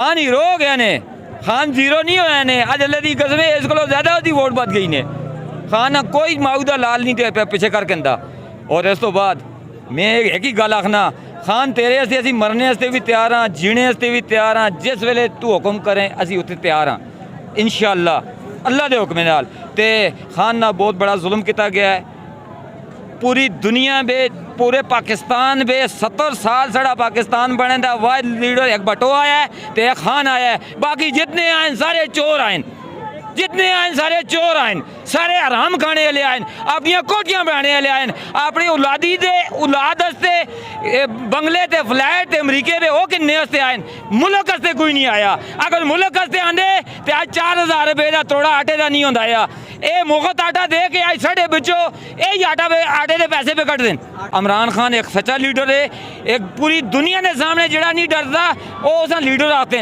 Khan hero हो गया ने, खान जीरो नहीं होया ने। अज अल्लाह दी कसम इस कोलों ज़्यादा उसकी वोट बच गई ने। खान ना कोई माऊ दा लाल नहीं ते पिछे कर कहंदा। और इस तो बाद मैं एक ही गल आखना, खान तेरे वास्ते असीं मरने वास्ते भी तैयार हाँ, जीने वास्ते भी तैयार हाँ। जिस वेले तू हुक्म करें असीं उत्थे तैयार हाँ इंशाअल्लाह अल्लाह दे हुक्म नाल। ते खान ना बहुत बड़ा जुल्म किया गया है पूरी दुनिया में, पूरे पाकिस्तान में। 70 साल साड़ा पाकिस्तान बने दा वाहिद लीडर एक भट्टो आया है तो एक खान आया है। बाकी जितने आए सारे चोर आए, जितने आए सारे चोर आए, सारे हराम खाने वाले आए, अपनी कोठियां बनाने वाले आए, अपनी औलादी दे औलाद वास्ते बंगले ते फ्लैट ते अमरीके दे वो किन्ने वास्ते आए, मुल्क वास्ते कोई नहीं आया। अगर मुल्क वास्ते आंदे तो आज 4000 रुपए का तोड़ा आटे का नहीं होंदा या ये मुफ्त आटा दे के आज साढ़े बच्चों यही आटे के पैसे पे कट दें। इमरान खान एक सच्चा लीडर है, एक पूरी दुनिया के सामने जड़ा नहीं डरता वो उस लीडर आते हैं।